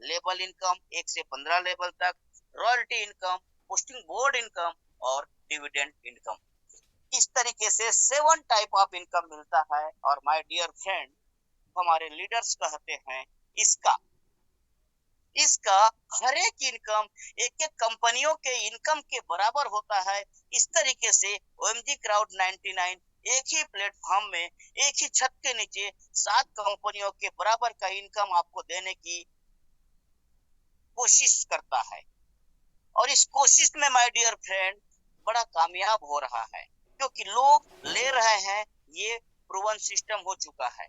Label income 1 से 15 level तक, royalty income, posting board income और डिविडेंड इनकम। इस तरीके से 7 टाइप ऑफ इनकम मिलता है। और माय डियर फ्रेंड, हमारे लीडर्स कहते हैं इसका इसका हर एक इनकम एक एक कंपनियों के इनकम के बराबर होता है। इस तरीके से ओएमजी क्राउड 99 एक ही प्लेटफॉर्म में एक ही छत के नीचे 7 कंपनियों के बराबर का इनकम आपको देने की कोशिश करता है। और इस कोशिश में माय डियर फ्रेंड बड़ा कामयाब हो रहा है, क्योंकि लोग ले रहे हैं, ये प्रूवन सिस्टम हो चुका है।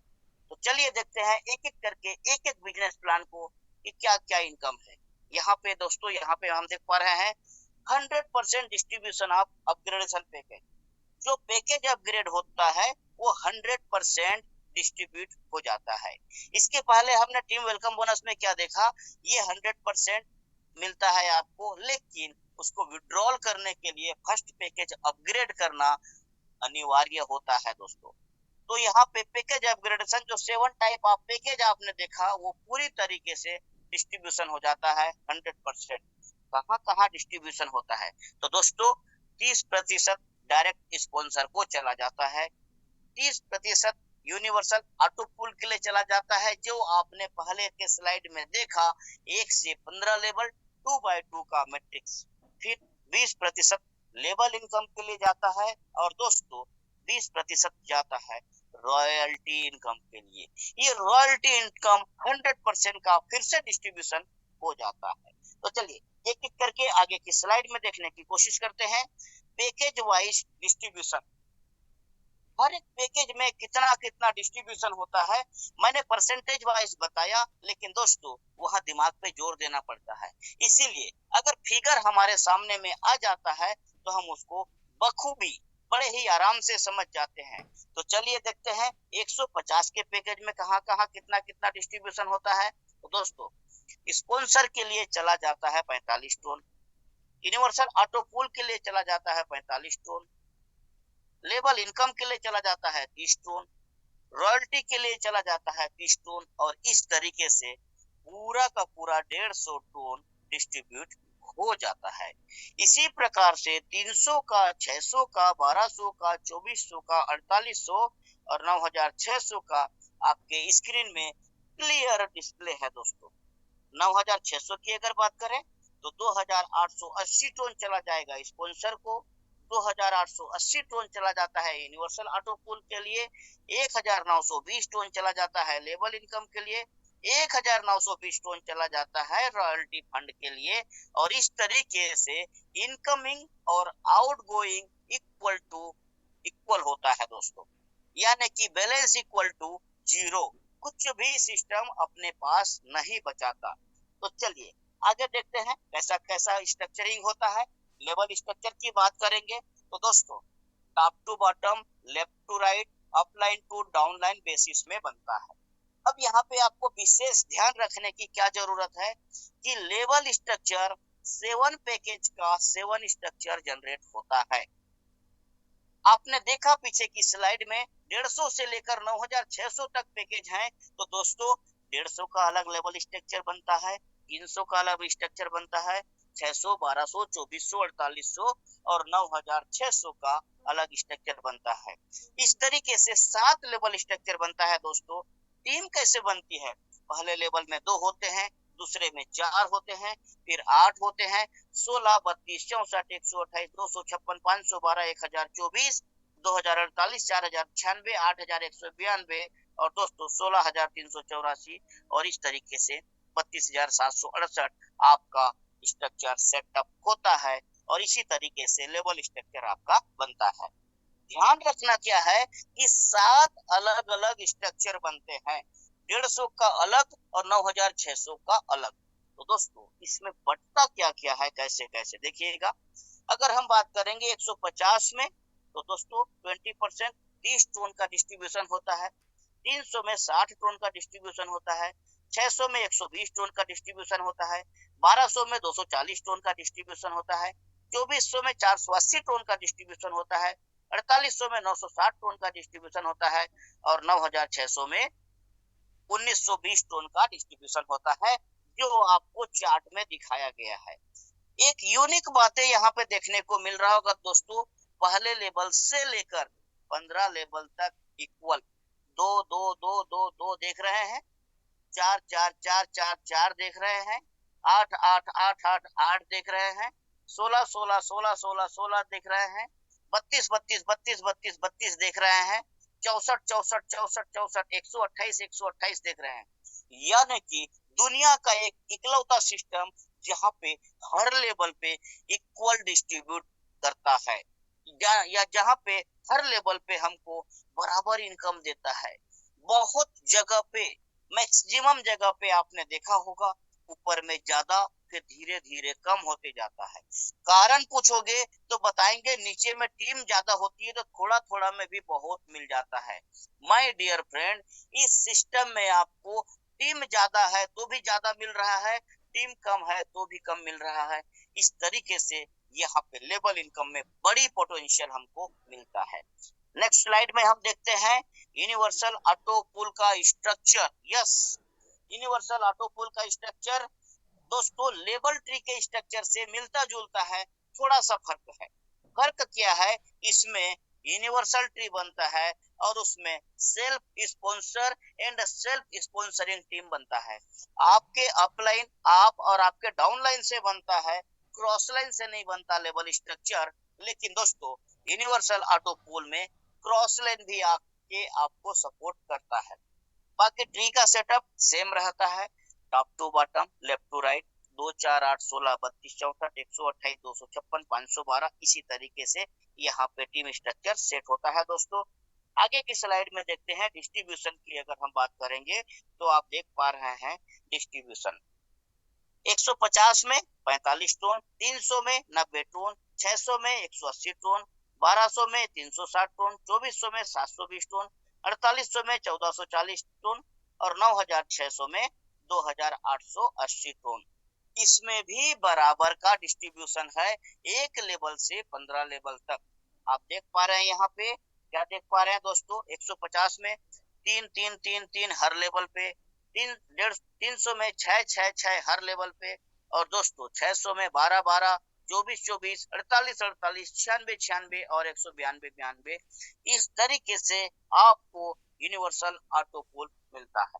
तो चलिए देखते हैं एक एक करके एक एक बिजनेस प्लान को कि क्या क्या इनकम है। यहाँ पे दोस्तों, यहाँ पे हम देख पा रहे हैं 100% डिस्ट्रीब्यूशन ऑफ अपग्रेडेशन पैकेज। जो पैकेज अपग्रेड होता है वो 100% डिस्ट्रीब्यूट हो जाता है। इसके पहले हमने टीम वेलकम बोनस में क्या देखा, ये 100% मिलता है आपको, लेकिन उसको विड्रॉल करने के लिए फर्स्ट पैकेज अपग्रेड करना अनिवार्य होता है दोस्तों। तो यहाँ पे पैकेज अपग्रेडेशन जो 7 टाइप ऑफ पैकेज आपने देखा वो पूरी तरीके से डिस्ट्रीब्यूशन हो जाता है 100%। कहाँ कहाँ डिस्ट्रीब्यूशन होता है, तो दोस्तों 30% डायरेक्ट स्पॉन्सर को चला जाता है, 30% यूनिवर्सल ऑटो पूल के लिए चला जाता है, जो आपने पहले के स्लाइड में देखा 1 से 15 लेवल 2x2 का मैट्रिक्स। फिर 20% लेवल इनकम के लिए जाता है, और दोस्तों 20% जाता है रॉयल्टी इनकम के लिए। ये रॉयल्टी इनकम 100% का फिर से डिस्ट्रीब्यूशन हो जाता है। तो चलिए एक एक करके आगे की स्लाइड में देखने की कोशिश करते हैं। पैकेज वाइज डिस्ट्रीब्यूशन, हर एक पैकेज में कितना कितना डिस्ट्रीब्यूशन होता है मैंने परसेंटेज वाइज बताया, लेकिन दोस्तों वहां दिमाग पे जोर देना पड़ता है। इसीलिए अगर फिगर हमारे सामने में आ जाता है तो हम उसको बखूबी बड़े ही आराम से समझ जाते हैं। तो चलिए देखते हैं 150 के पैकेज में कहाँ कहाँ कितना कितना डिस्ट्रीब्यूशन होता है। तो दोस्तों स्पॉन्सर के लिए चला जाता है 45 टोन, यूनिवर्सल ऑटो पूल के लिए चला जाता है 45 टोन, लेवल इनकम के लिए चला जाता है 30 टोन, रॉयल्टी के लिए चला जाता है 30 टोन, और इस तरीके से पूरा का पूरा 150 टोन डिस्ट्रीब्यूट हो जाता है। इसी प्रकार से 300 का, 600 का, 1200 का, 2400 का, 4800 और 9600 का आपके स्क्रीन में क्लियर डिस्प्ले है दोस्तों। 9600 की अगर बात करें तो 2880 टोन चला जाएगा स्पॉन्सर को, 2880 टोन चला जाता है यूनिवर्सल ऑटो पूल के लिए, 1920 टोन चला जाता है लेवल इनकम के लिए, 1920 टोन चला जाता है रॉयल्टी फंड के लिए। और इस तरीके से इनकमिंग और आउटगोइंग इक्वल होता है दोस्तों, यानी कि बैलेंस इक्वल टू 0, कुछ भी सिस्टम अपने पास नहीं बचाता। तो चलिए आगे देखते हैं कैसा कैसा स्ट्रक्चरिंग होता है। लेवल स्ट्रक्चर की बात करेंगे तो दोस्तों top to bottom, left to right, upline to downline basis में बनता है। अब यहाँ पे आपको विशेष ध्यान रखने की क्या जरूरत है कि लेवल स्ट्रक्चर 7 पैकेज का 7 स्ट्रक्चर जनरेट होता है। आपने देखा पीछे की स्लाइड में 150 से लेकर 9600 तक पैकेज हैं, तो दोस्तों 150 का अलग लेवल स्ट्रक्चर बनता है, 300 का अलग स्ट्रक्चर बनता है, 600, 1200, 2400, 4800 और 9600 का अलग स्ट्रक्चर बनता है। इस तरीके से 7 लेवल स्ट्रक्चर बनता है दोस्तों। टीम कैसे बनती है, पहले लेवल में 2 होते हैं, दूसरे में 4 होते हैं, फिर 8 होते हैं, 16, 32, 64, 128, 256, 512, 1024, 2048, 4096, 8192 और दोस्तों 16384, और इस तरीके से 32768 आपका स्ट्रक्चर सेटअप होता है। और इसी तरीके से लेवल स्ट्रक्चर आपका बनता है। ध्यान रखना क्या है कि 7 अलग अलग स्ट्रक्चर बनते हैं, 150 का अलग और 9600 का अलग। तो दोस्तों इसमें बटता क्या क्या है, कैसे कैसे देखिएगा। अगर हम बात करेंगे 150 में तो दोस्तों 20% 30 टोन का डिस्ट्रीब्यूशन होता है, 300 में 60 टोन का डिस्ट्रीब्यूशन होता है, 600 में 120 टोन का डिस्ट्रीब्यूशन होता है, 1200 में 240 टोन का डिस्ट्रीब्यूशन होता है, 2400 में 480 टोन का डिस्ट्रीब्यूशन होता है, 4800 में 960 टोन का डिस्ट्रीब्यूशन होता है, और 9600 में 1920 टोन का डिस्ट्रीब्यूशन होता है, जो चार्ट में दिखाया गया है। एक यूनिक बातें यहाँ पे देखने को मिल रहा होगा दोस्तों, पहले लेवल से लेकर 15 लेवल तक इक्वल, दो दो दो दो दो देख रहे हैं, चार चार चार चार चार देख रहे हैं, आठ आठ आठ आठ आठ देख रहे हैं, 16 16 16 16 16 देख रहे हैं, 32 32 32 32 32 देख रहे हैं, 64 64 64 64 128 128 देख रहे हैं। यानी कि दुनिया का एक इकलौता सिस्टम जहाँ पे हर लेवल पे इक्वल डिस्ट्रीब्यूट करता है, या जहाँ पे हर लेवल पे हमको बराबर इनकम देता है। बहुत जगह पे, मैक्सिमम जगह पे आपने देखा होगा ऊपर में ज्यादा, फिर धीरे धीरे कम होते जाता है। कारण पूछोगे तो बताएंगे नीचे में टीम ज्यादा होती है तो थोड़ा थोड़ा में भी बहुत मिल जाता है। माय डियर फ्रेंड, इस सिस्टम में आपको टीम ज्यादा है तो भी ज्यादा मिल रहा है, टीम कम है तो भी कम मिल रहा है। इस तरीके से यहाँ पे लेवल इनकम में बड़ी पोटेंशियल हमको मिलता है। नेक्स्ट स्लाइड में हम देखते हैं यूनिवर्सल ऑटो पूल का structure. Yes, universal auto pool का स्ट्रक्चर दोस्तों लेवल ट्री के स्ट्रक्चर से मिलता जुलता है, थोड़ा सा फर्क है। फर्क क्या है, इसमें यूनिवर्सल ट्री बनता है और उसमें self sponsor and self sponsoring team बनता है। आपके अपलाइन, आप और आपके डाउनलाइन से बनता है, क्रॉस लाइन से नहीं बनता लेवल स्ट्रक्चर। लेकिन दोस्तों यूनिवर्सल ऑटो पूल में क्रॉस लाइन भी आके आपको सपोर्ट करता है। बाकी ट्री का सेटअप सेम रहता है, top to bottom, left to right, 2 4 8 16 32 64 128 256 512, इसी तरीके से यहाँ पे टीम स्ट्रक्चर सेट होता है। दोस्तों आगे की स्लाइड में देखते हैं डिस्ट्रीब्यूशन की। अगर हम बात करेंगे तो आप देख पा रहे हैं डिस्ट्रीब्यूशन 150 में 45 टोन, 300 में 90 टोन, 600 में 180 टोन, 1200 में 360 टोन, 2400 में 720 टोन, 4800 में 1440 टोन और 9600 में 2880 टोन। इसमें भी बराबर का डिस्ट्रीब्यूशन है, एक लेवल से 15 लेवल तक। आप देख पा रहे हैं यहाँ पे, क्या देख पा रहे हैं दोस्तों, 150 में 3 3 3 3 हर लेवल पे, 300 में 6 6 6 हर लेवल पे, और दोस्तों 600 में 12 12, 24 24, 48 48, 96 96 और 192 92। इस तरीके से आपको यूनिवर्सल ऑटो पूल मिलता है।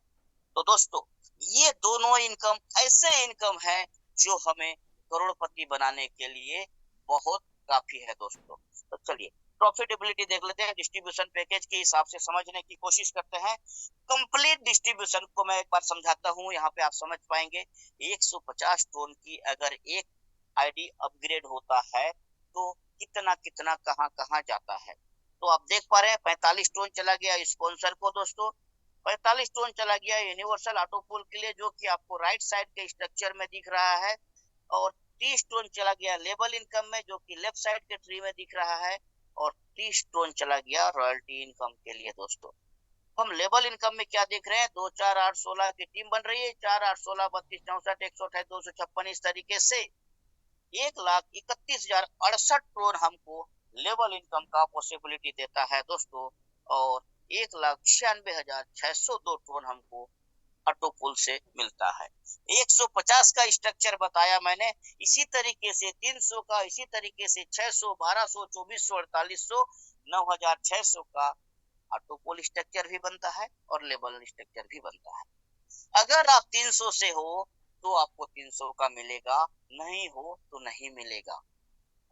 तो दोस्तों ये दोनों इनकम ऐसे इनकम है जो हमें करोड़पति बनाने के लिए बहुत काफी है दोस्तों। तो चलिए प्रॉफिटेबिलिटी देख लेते हैं, डिस्ट्रीब्यूशन पैकेज के हिसाब से समझने की कोशिश करते हैं। कंप्लीट डिस्ट्रीब्यूशन को मैं एक बार समझाता हूँ, यहाँ पे आप समझ पाएंगे। 150 टोन की अगर एक आईडी अपग्रेड होता है तो कितना कितना कहाँ कहाँ जाता है। तो आप देख पा रहे हैं 45 टोन चला गया स्पॉन्सर को दोस्तों, 45 टोन चला गया यूनिवर्सल ऑटो पूल के लिए जो कि आपको राइट साइड के स्ट्रक्चर में दिख रहा है, और 30 टोन चला गया लेवल इनकम में जो कि लेफ्ट साइड के ट्री में दिख रहा है, और 30 टोन चला गया रॉयल्टी इनकम के लिए। दोस्तों हम लेवल इनकम में क्या देख रहे हैं, 2 4 8 16 की टीम बन रही है, 4 8 16 32 64 128 256, इस तरीके से 1,31,068 टोन हमको लेवल इनकम का पॉसिबिलिटी देता है दोस्तों, और 1,96,602 टोन हमको ऑटो पूल से मिलता है। 150 का स्ट्रक्चर बताया मैंने, इसी तरीके से 300 का, इसी तरीके से 600, 1200, 2400, 4800, 9600 का ऑटो पूल स्ट्रक्चर भी बनता है और लेवल स्ट्रक्चर भी बनता है। अगर आप 300 से हो तो आपको 300 का मिलेगा, नहीं हो तो नहीं मिलेगा।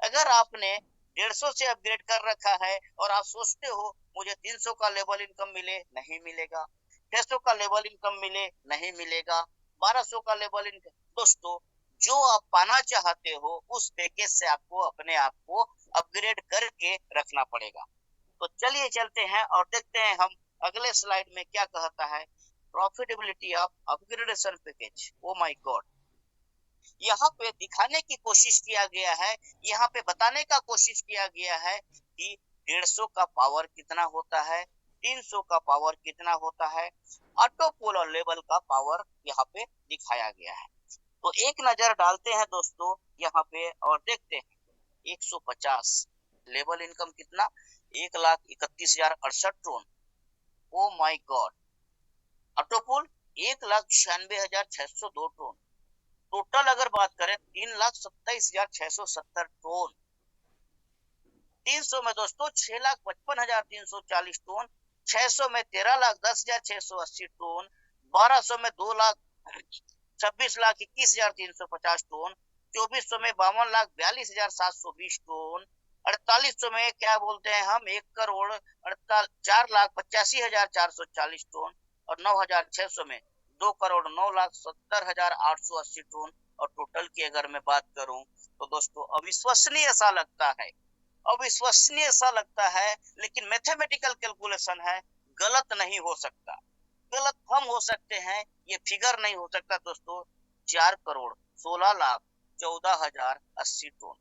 अगर आपने 150 से अपग्रेड कर रखा है और आप सोचते हो मुझे 300 का लेवल इनकम मिले, नहीं मिलेगा। 600 का लेवल इनकम मिले, नहीं मिलेगा। 1200 का लेवल इनकम, दोस्तों जो आप पाना चाहते हो उस पैकेज से आपको अपने आप को अपग्रेड करके रखना पड़ेगा। तो चलिए चलते हैं और देखते हैं हम अगले स्लाइड में क्या कहता है profitability of upgradation package. Oh my God, यहाँ पे दिखाने की कोशिश किया गया है, यहाँ पे बताने का कोशिश किया गया है कि 150 का पावर कितना होता है, 300 का पावर कितना होता है, ऑटो पूल और लेवल का पावर यहाँ पे दिखाया गया है। तो एक नजर डालते हैं दोस्तों यहाँ पे और देखते हैं 150 लेवल इनकम कितना, 1,31,068 tone. Oh my God, auto pool 1,96,602 tone. Total अगर बात करें 3,27,670 टन। 300 में दोस्तों 6,55,340 टन, 600 में 13,10,680 टन, 1200 में 2,26,21,350 टन, 2400 में 52,42,720 टन, 4800 में क्या बोलते हैं हम 1,04,85,440 टन, और 9,600 में 2,09,70,880 टन। और टोटल की अगर मैं बात करूं तो दोस्तों अविश्वसनीय सा लगता है, अविश्वसनीय सा लगता है, लेकिन मैथमेटिकल कैलकुलेशन है, गलत नहीं हो सकता। गलत हम हो सकते हैं, ये फिगर नहीं हो सकता दोस्तों। 4,16,14,080 टन,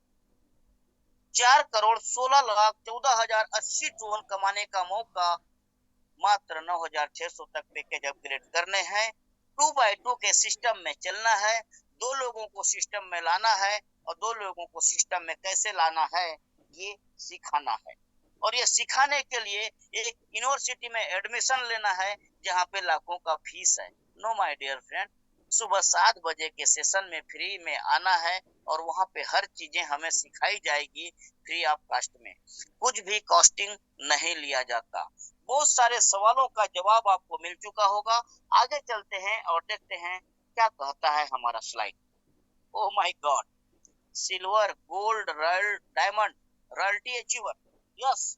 4,16,14,080 टन कमाने का मौका मात्र 9,600 तक पैकेज अपग्रेड करने हैं। 2x2 के सिस्टम में चलना है, 2 लोगों को सिस्टम में लाना है, और 2 लोगों को सिस्टम में कैसे लाना है ये सिखाना है। और ये सिखाने के लिए एक यूनिवर्सिटी में एडमिशन लेना है जहाँ पे लाखों का फीस है। नो माय डियर फ्रेंड, सुबह 7 बजे के सेशन में फ्री में आना है, और वहाँ पे हर चीजें हमें सिखाई जाएगी फ्री ऑफ कास्ट में, कुछ भी कॉस्टिंग नहीं लिया जाता। बहुत सारे सवालों का जवाब आपको मिल चुका होगा। आगे चलते हैं और देखते हैं क्या कहता है हमारा slide. Oh my God, silver, gold, diamond, royalty achiever. Yes,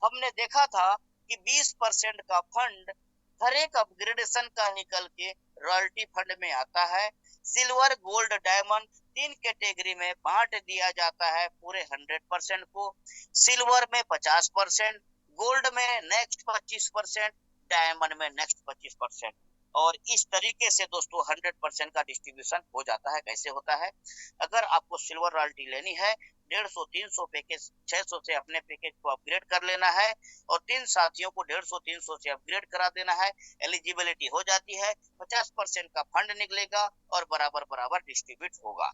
हमने देखा था कि 20% का फंड हर एक अपग्रेडेशन का निकल के रॉयल्टी फंड में आता है। सिल्वर, गोल्ड, डायमंड 3 कैटेगरी में बांट दिया जाता है पूरे 100% को। सिल्वर में 50%, गोल्ड में नेक्स्ट 25%, डायमंड में नेक्स्ट 25%। और इस तरीके से दोस्तों 100% का डिस्ट्रीब्यूशन हो जाता है। कैसे होता है, अगर आपको सिल्वर रॉयल्टी लेनी है 150-300 पैकेज 600 से अपने पैकेज को अपग्रेड कर लेना है, और 3 साथियों को 150-300 से अपग्रेड करा देना है। एलिजिबिलिटी हो जाती है, 50% का फंड निकलेगा और बराबर बराबर डिस्ट्रीब्यूट होगा।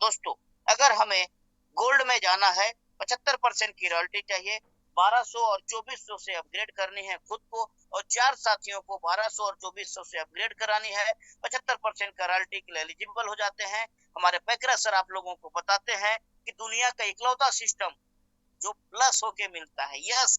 दोस्तों अगर हमें गोल्ड में जाना है, 75% की रॉयल्टी चाहिए, 1200 और 2400 से अपग्रेड करनी है खुद को, और 4 साथियों को 1200 और 2400 से अपग्रेड करानी है। 75% का रॉयल्टी के लिए एलिजिबल हो जाते हैं। हमारे पैकरा सर आप लोगों को बताते हैं कि दुनिया का इकलौता सिस्टम जो प्लस होके मिलता है। यस,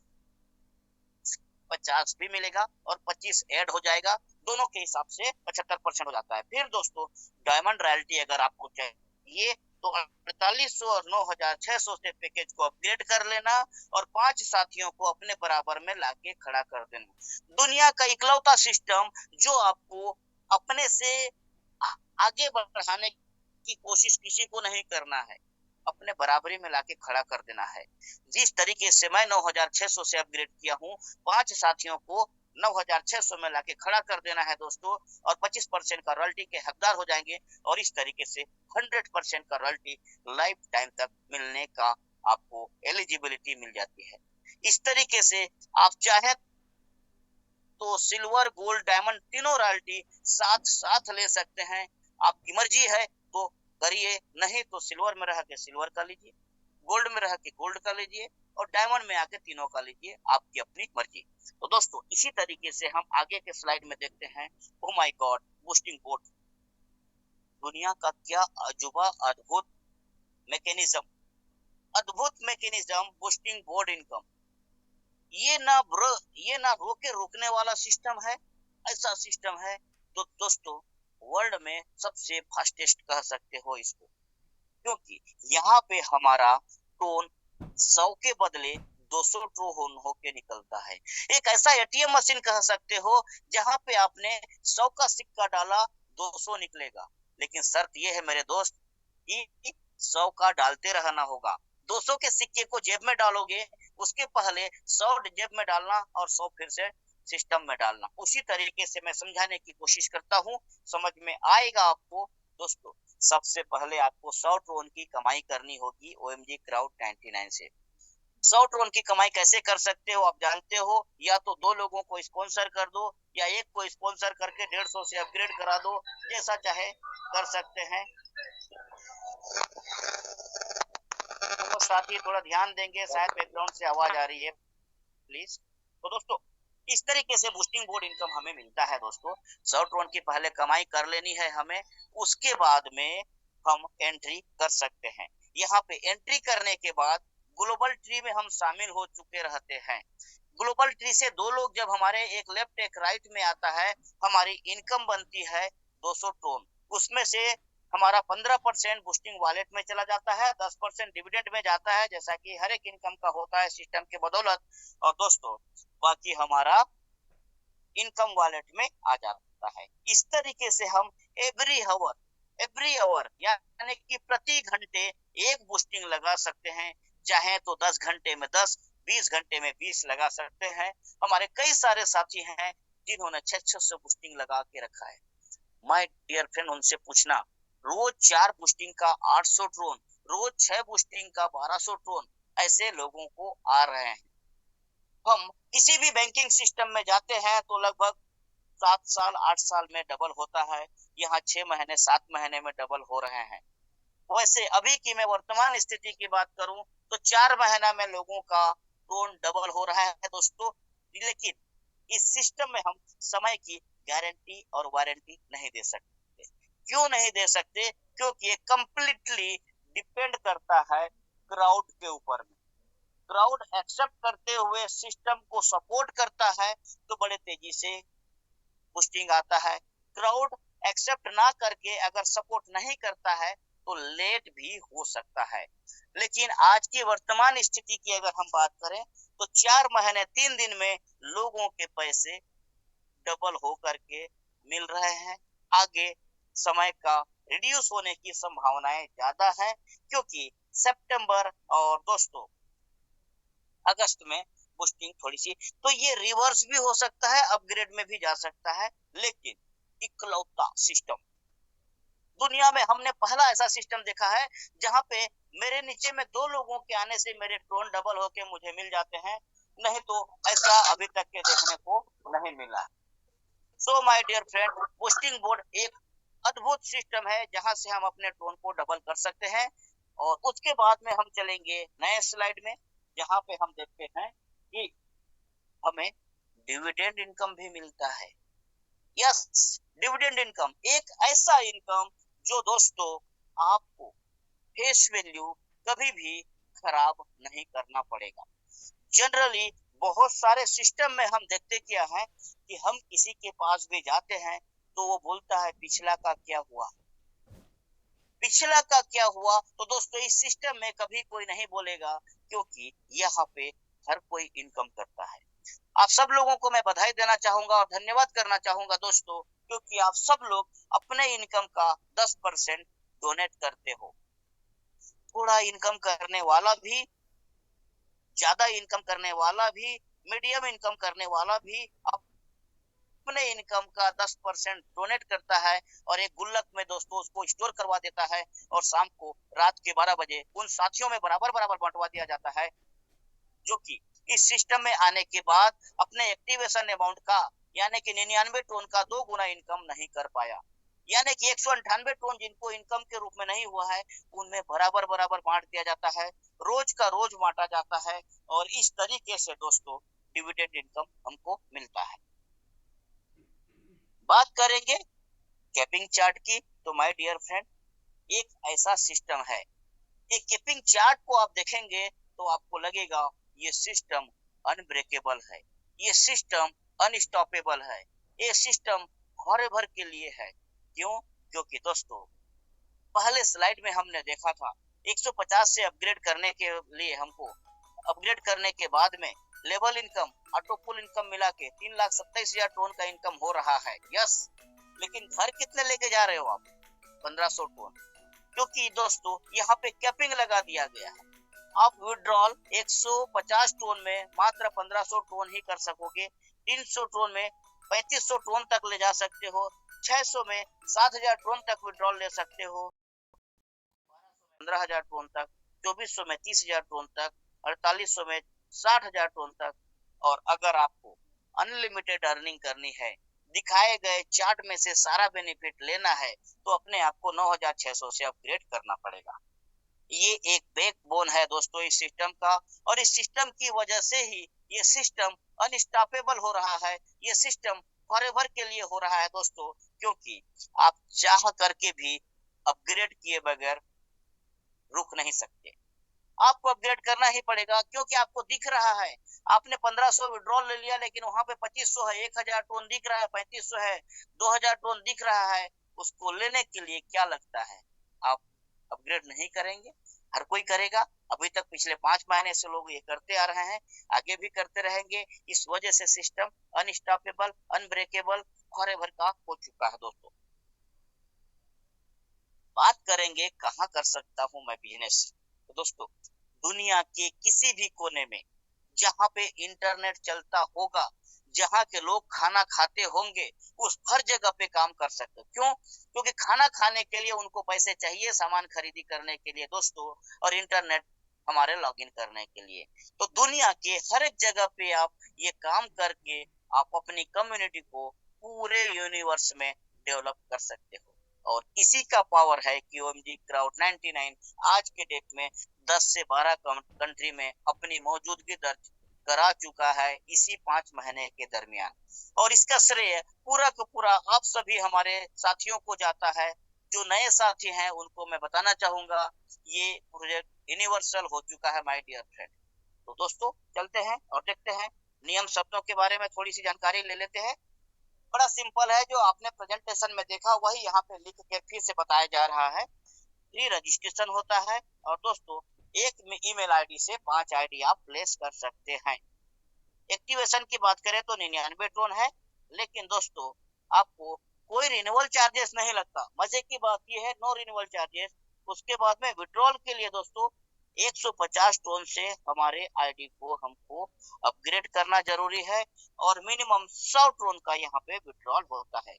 50 भी मिलेगा और 25 ऐड हो जाएगा, दोनों के हिसाब से 75% हो जाता है। फिर दोस्तों डायमंड रॉयल्टी अगर आपको चाहिए तो 4800 और 9,600 से पैकेज को अपग्रेड कर लेना, और 5 साथियों को अपने बराबर में लाके खड़ा कर देना। दुनिया का इकलौता सिस्टम जो आपको अपने से आगे बढ़ाने की कोशिश किसी को नहीं करना है, अपने बराबरी में लाके खड़ा कर देना है। जिस तरीके से मैं 9,600 से अपग्रेड किया हूँ, 5 साथियों को 9,600 में लाके खड़ा कर देना है दोस्तों, और 25% का रॉयल्टी के हकदार हो जाएंगे, और इस तरीके से 100% का रॉयल्टी लाइफ टाइम तक मिलने का आपको एलिजिबिलिटी मिल जाती है। इस तरीके से आप चाहे तो सिल्वर, गोल्ड, डायमंड तीनों रॉयल्टी साथ साथ ले सकते हैं। आपकी मर्जी है तो करिए, नहीं तो सिल्वर में रह के सिल्वर का लीजिए, गोल्ड में रह के गोल्ड का लीजिए, और डायमंड में आके तीनों का लीजिए, आपकी अपनी मर्जी। तो दोस्तों इसी तरीके से हम आगे के स्लाइड में देखते हैं। Oh my God, boosting board, दुनिया का क्या अजूबा अद्भुत मैकेनिज्म, अद्भुत मैकेनिज्म बूस्टिंग बोर्ड इनकम। ये ना रोके रोकने वाला सिस्टम है, ऐसा सिस्टम है तो दोस्तों वर्ल्ड में सबसे फास्टेस्ट कह सकते हो इसको, क्योंकि यहाँ पे हमारा टोन 100 के बदले 200 टोन होके निकलता है। एक ऐसा एटीएम मशीन कह सकते हो जहाँ पे आपने 100 का सिक्का डाला 200 निकलेगा, लेकिन शर्त ये है मेरे दोस्त कि 100 का डालते रहना होगा। 200 के सिक्के को जेब में डालोगे, उसके पहले 100 जेब में डालना और 100 फिर से सिस्टम में डालना। उसी तरीके से मैं समझाने की कोशिश करता हूँ, समझ में आएगा आपको। दोस्तों सबसे पहले आपको 100 ट्रोन की कमाई करनी होगी OMG क्राउड 99 से। 100 ट्रोन की कमाई कैसे कर सकते हो आप जानते हो, या तो 2 लोगों को स्पॉन्सर कर दो, या एक को स्पॉन्सर करके 150 से अपग्रेड करा दो, जैसा चाहे कर सकते हैं। तो साथ ही थोड़ा ध्यान देंगे, शायद बैकग्राउंड से आवाज आ रही है, प्लीज। तो दोस्तों इस तरीके से बूस्टिंग बोर्ड इनकम हमें मिलता है दोस्तों। 100 टोन की पहले कमाई कर लेनी है हमें, उसके बाद में हम एंट्री कर सकते हैं। यहाँ पे एंट्री करने के बाद ग्लोबल ट्री में हम शामिल हो चुके रहते हैं। ग्लोबल ट्री से दो लोग जब हमारे एक लेफ्ट एक राइट में आता है, हमारी इनकम बनती है 200 टोन। उसमें से हमारा 15% बूस्टिंग वॉलेट में चला जाता है, 10% डिविडेंड में जाता है, जैसा कि हर एक इनकम का होता है सिस्टम के बदौलत। और दोस्तों बाकी हमारा इनकम वॉलेट में आ जाता है। इस तरीके से हम एवरी आवर यानी कि प्रति घंटे एक बूस्टिंग लगा सकते हैं। चाहे तो 10 घंटे में 10, 20 घंटे में 20 लगा सकते हैं। हमारे कई सारे साथी हैं जिन्होंने 600 बूस्टिंग लगा के रखा है। माय डियर फ्रेंड, उनसे पूछना, रोज 4 बूस्टिंग का 800 ट्रोन, रोज 6 बूस्टिंग का 1200 ट्रोन ऐसे लोगों को आ रहे हैं। हम किसी भी बैंकिंग सिस्टम में जाते हैं तो लगभग 7 साल 8 साल में डबल होता है। यहाँ 6 महीने 7 महीने में डबल हो रहे हैं। वैसे अभी की मैं वर्तमान स्थिति की बात करूं तो 4 महीना में लोगों का टोन डबल हो रहा है दोस्तों। लेकिन इस सिस्टम में हम समय की गारंटी और वारंटी नहीं दे सकते। क्यों नहीं दे सकते? क्योंकि ये कंप्लीटली डिपेंड करता है क्राउड के ऊपर में। क्राउड एक्सेप्ट करते हुए सिस्टम को सपोर्ट करता है तो बड़े तेजी से बूस्टिंग आता है। क्राउड एक्सेप्ट ना करके अगर सपोर्ट नहीं करता है तो लेट भी हो सकता है। लेकिन आज की वर्तमान स्थिति की अगर हम बात करें तो 4 महीने 3 दिन में लोगों के पैसे डबल हो करके मिल रहे हैं। आगे समय का रिड्यूस होने की संभावनाएं ज्यादा है, क्योंकि सितंबर और दोस्तों अगस्त में बूस्टिंग थोड़ी सी, तो ये रिवर्स भी हो सकता है, अपग्रेड में भी जा सकता है। लेकिन इकलौता सिस्टम दुनिया में हमने पहला ऐसा सिस्टम देखा है जहां पे मेरे नीचे में 2 लोगों के आने से मेरे टोन डबल होके मुझे मिल जाते हैं। नहीं तो ऐसा अभी तक के देखने को नहीं मिला। So my dear friend, boosting board एक अद्भुत सिस्टम है जहां से हम अपने टोन को डबल कर सकते हैं। और उसके बाद में हम चलेंगे नए स्लाइड में, जहां पे हम देखते हैं कि हमें डिविडेंड इनकम भी मिलता है। यस, डिविडेंड इनकम एक ऐसा इनकम जो दोस्तों आपको फेस वैल्यू कभी भी खराब नहीं करना पड़ेगा। जनरली बहुत सारे सिस्टम में हम देखते क्या है कि हम किसी के पास भी जाते हैं तो वो बोलता है पिछला का क्या हुआ, पिछला का क्या हुआ। तो दोस्तों इस सिस्टम में कभी कोई नहीं बोलेगा, क्योंकि यहाँ पे हर कोई इनकम करता है। आप सब लोगों को मैं बधाई देना चाहूंगा और धन्यवाद करना चाहूंगा दोस्तों, क्योंकि आप सब लोग अपने इनकम का 10% डोनेट करते हो। थोड़ा इनकम करने वाला भी, ज्यादा इनकम करने वाला भी, मीडियम इनकम करने वाला भी अपने इनकम का 10% डोनेट करता है और एक गुल्लक में दोस्तों उसको स्टोर करवा देता है। और शाम को रात के 12 बजे उन साथियों में बराबर बराबर बांटवा दिया जाता है, जो कि इस सिस्टम में आने के बाद अपने एक्टिवेशन अमाउंट का यानी कि 99 टोन का 2 गुना इनकम नहीं कर पाया। यानी कि 198 टोन जिनको इनकम के रूप में नहीं हुआ है उनमें बराबर बराबर बांट दिया जाता है, रोज का रोज बांटा जाता है। और इस तरीके से दोस्तों डिविडेंड इनकम हमको मिलता है। बात करेंगे कैपिंग चार्ट की, तो माय डियर फ्रेंड एक ऐसा सिस्टम है, ये कैपिंग चार्ट को आप देखेंगे तो आपको लगेगा ये सिस्टम अनब्रेकेबल है, ये सिस्टम अनस्टॉपेबल है, ये सिस्टम भरे भर के लिए है। क्यों? क्योंकि दोस्तों पहले स्लाइड में हमने देखा था 150 से अपग्रेड करने के लिए हमको अपग्रेड करने के बाद में लेवल इनकम ऑटो पुल इनकम मिला के 3,27,000 टोन का इनकम हो रहा है। यस, लेकिन घर कितने लेके जा रहे हो आप? 1500 टोन, क्योंकि दोस्तों यहाँ पे कैपिंग लगा दिया गया है। आप विड्रॉल 150 टोन में मात्र 1500 टोन ही कर सकोगे, 300 टोन में 3500 टोन तक ले जा सकते हो, 600 में 7000 टोन तक विड्रॉल ले सकते हो, 15,000 टोन तक, 2400 में 30,000 टोन तक, 4800 में 60,000 टोन तक। और अगर आपको अनलिमिटेड अर्निंग करनी है, दिखाए गए चार्ट में से सारा बेनिफिट लेना है, तो अपने आप को 9,600 से अपग्रेड करना पड़ेगा। ये एक बैकबोन है दोस्तों इस सिस्टम का, और इस सिस्टम की वजह से ही ये सिस्टम अनस्टॉपेबल हो रहा है। ये सिस्टम फॉरएवर के लिए हो रहा है दोस्तों, क्योंकि आप चाह करके भी अपग्रेड किए बगैर रुक नहीं सकते। आपको अपग्रेड करना ही पड़ेगा, क्योंकि आपको दिख रहा है आपने 1500 विड्रॉल ले लिया, लेकिन वहां पे 2500 है, 1000 टोन दिख रहा है, 3500 है, 2000 टोन दिख रहा है। उसको लेने के लिए क्या लगता है, आप अपग्रेड नहीं करेंगे? हर कोई करेगा। अभी तक पिछले 5 महीने से लोग ये करते आ रहे हैं, आगे भी करते रहेंगे। इस वजह से सिस्टम अनस्टॉपेबल, अनब्रेकेबल, फॉरएवर का हो चुका है दोस्तों। बात करेंगे कहाँ कर सकता हूँ मैं बिजनेस, तो दोस्तों दुनिया के किसी भी कोने में जहाँ पे इंटरनेट चलता होगा, जहाँ के लोग खाना खाते होंगे, उस हर जगह पे काम कर सकते हो। क्यों? क्योंकि खाना खाने के लिए उनको पैसे चाहिए, सामान खरीदी करने के लिए दोस्तों, और इंटरनेट हमारे लॉगिन करने के लिए। तो दुनिया के हर एक जगह पे आप ये काम करके आप अपनी कम्युनिटी को पूरे यूनिवर्स में डेवलप कर सकते हो। और इसी का पावर है कि ओएमजी क्राउड 99 आज के डेट में 10 से 12 कंट्री में अपनी मौजूदगी दर्ज करा चुका है इसी 5 महीने के दरमियान। और इसका श्रेय पूरा का पूरा आप सभी हमारे साथियों को जाता है। जो नए साथी हैं उनको मैं बताना चाहूंगा, ये प्रोजेक्ट यूनिवर्सल हो चुका है माय डियर फ्रेंड। तो दोस्तों चलते हैं और देखते हैं, नियम शर्तों के बारे में थोड़ी सी जानकारी ले लेते हैं। बड़ा सिंपल है, जो आपने प्रेजेंटेशन में देखा वही यहाँ पे लिख के फिर से बताया जा रहा है। फ्री रजिस्ट्रेशन होता है, और दोस्तों एक ईमेल आईडी से 5 आईडी आप प्लेस कर सकते हैं। एक्टिवेशन की बात करें तो 99 टोन है, लेकिन दोस्तों आपको कोई रिन्यूअल चार्जेस नहीं लगता। मजे की बात यह है, नो रिन्यूअल चार्जेस। उसके बाद में विड्रॉल के लिए दोस्तों 150 टोन से हमारे आईडी को हमको अपग्रेड करना जरूरी है, और मिनिमम 100 टोन का यहाँ पे विड्रॉल होता है।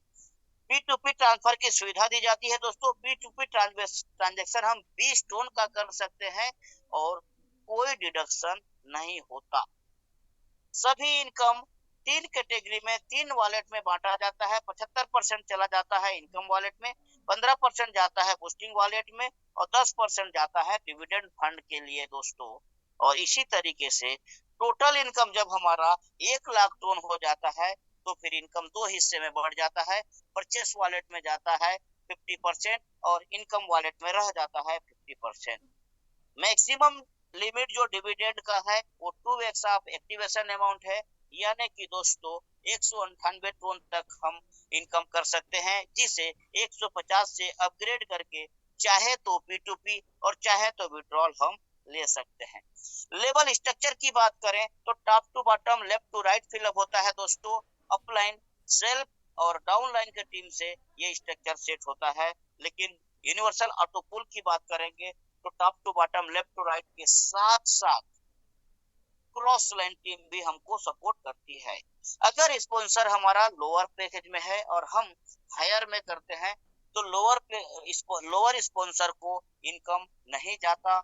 P2P ट्रांसफर की सुविधा दी जाती है दोस्तों। P2P ट्रांजेक्शन हम 20 टोन का कर सकते हैं और कोई डिडक्शन नहीं होता। सभी इनकम 3 कैटेगरी में 3 वॉलेट में बांटा जाता है। 75% चला जाता है इनकम वॉलेट में, 15% जाता है बूस्टिंग वॉलेट में, और 10% जाता है डिविडेंड फंड के लिए दोस्तों। और इसी तरीके से टोटल इनकम जब हमारा 1 लाख टोन हो जाता है, तो फिर इनकम 2 हिस्से में बढ़ जाता है। परचेस वॉलेट में जाता है 50% और इनकम वॉलेट में रह जाता है 50%। मैक्सिमम लिमिट जो डिविडेंड का है वो 2x ऑफ एक्टिवेशन अमाउंट है, यानी कि दोस्तों 198 टोन तक हम इनकम कर सकते हैं, जिसे 150 से अपग्रेड करके चाहे तो P2P और चाहे तो विड्रॉल हम ले सकते हैं। लेवल स्ट्रक्चर की बात करें तो top to bottom, left to right fill up होता है दोस्तों। अपलाइन, सेल्फ और डाउनलाइन के टीम से ये स्ट्रक्चर सेट होता है। लेकिन यूनिवर्सल ऑटो पुल की बात करेंगे तो top to bottom, left to right के साथ साथ क्रॉस लाइन टीम भी हमको सपोर्ट करती है। अगर स्पॉन्सर हमारा लोअर पैकेज में है और हम हायर में करते हैं, तो लोअर स्पॉन्सर को इनकम नहीं जाता,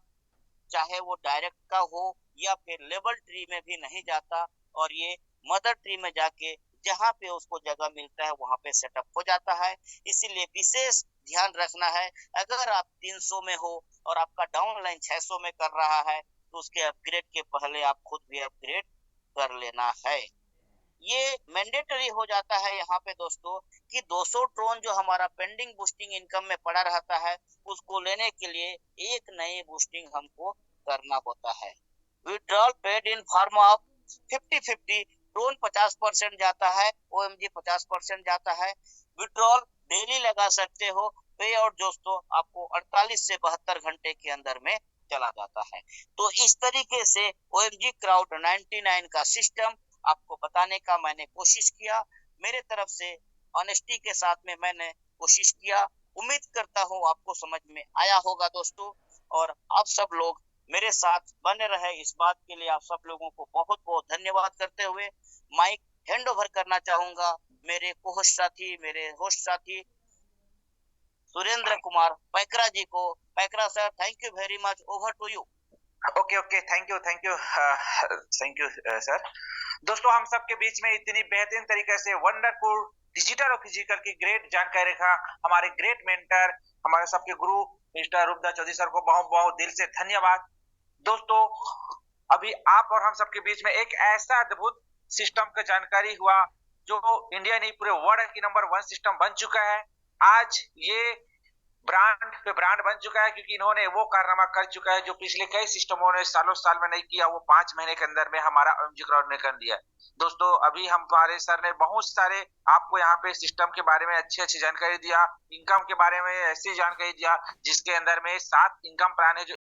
चाहे वो डायरेक्ट का हो या फिर लेवल ट्री में भी नहीं जाता, और ये मदर ट्री में जाके जहाँ पे उसको जगह मिलता है वहां पे सेटअप हो जाता है। इसीलिए विशेष ध्यान रखना है, अगर आप 300 में हो और आपका डाउनलाइन 600 में कर रहा है, तो उसके अपग्रेड के पहले आप खुद भी अपग्रेड कर लेना है। ये मैंडेटरी हो जाता है यहाँ पे दोस्तों कि 200 ट्रोन जो हमारा पेंडिंग बूस्टिंग इनकम में पड़ा रहता है, उसको लेने के लिए एक नई बूस्टिंग हमको करना होता है। Withdrawal paid in form of 50-50, Tron 50% जाता है, OMG 50% जाता है। विड्रॉल डेली लगा सकते हो, पे आउट दोस्तों आपको 48 से 72 घंटे के अंदर में चला जाता है। तो इस तरीके से OMG क्राउड 99 का सिस्टम आपको बताने का मैंने कोशिश किया। मेरे तरफ से ऑनेस्टी के साथ में मैंने कोशिश किया। उम्मीद करता हूँ आपको समझ में आया होगा दोस्तों, और आप सब लोग मेरे साथ बने रहे, इस बात के लिए आप सब लोगों को बहुत बहुत धन्यवाद करते हुए माइक हैंड ओवर करना चाहूंगा मेरे को-होस्ट साथी, मेरे होस्ट साथी सुरेंद्र कुमार पैकरा जी को। Paikra sir, thank you very much, over to you. Okay, thank you sir. दोस्तों, हम सबके बीच में इतनी बेहतरीन तरीके से वंडरफुल डिजिटल और फिजिकल की ग्रेट जानकारी का हमारे ग्रेट मेंटर, हमारे सबके गुरु मिस्टर रूपदा चौधरी सर को बहुत बहुत दिल से धन्यवाद। दोस्तों, अभी आप और हम सबके बीच में एक ऐसा अद्भुत सिस्टम का जानकारी हुआ जो इंडिया नहीं पूरे वर्ल्ड की नंबर 1 सिस्टम बन चुका है। आज ये ब्रांड पे ब्रांड बन चुका है, क्योंकि इन्होंने वो कारनामा कर चुका है जो पिछले कई सिस्टमों ने सालों साल में नहीं किया, वो 5 महीने के अंदर में हमारा ओएमजी क्राउड ने कर दिया। दोस्तों, अभी हमारे सर ने बहुत सारे आपको यहाँ पे सिस्टम के बारे में अच्छी जानकारी दिया, इनकम के बारे में ऐसी जानकारी दिया जिसके अंदर में 7 इनकम प्लान है जो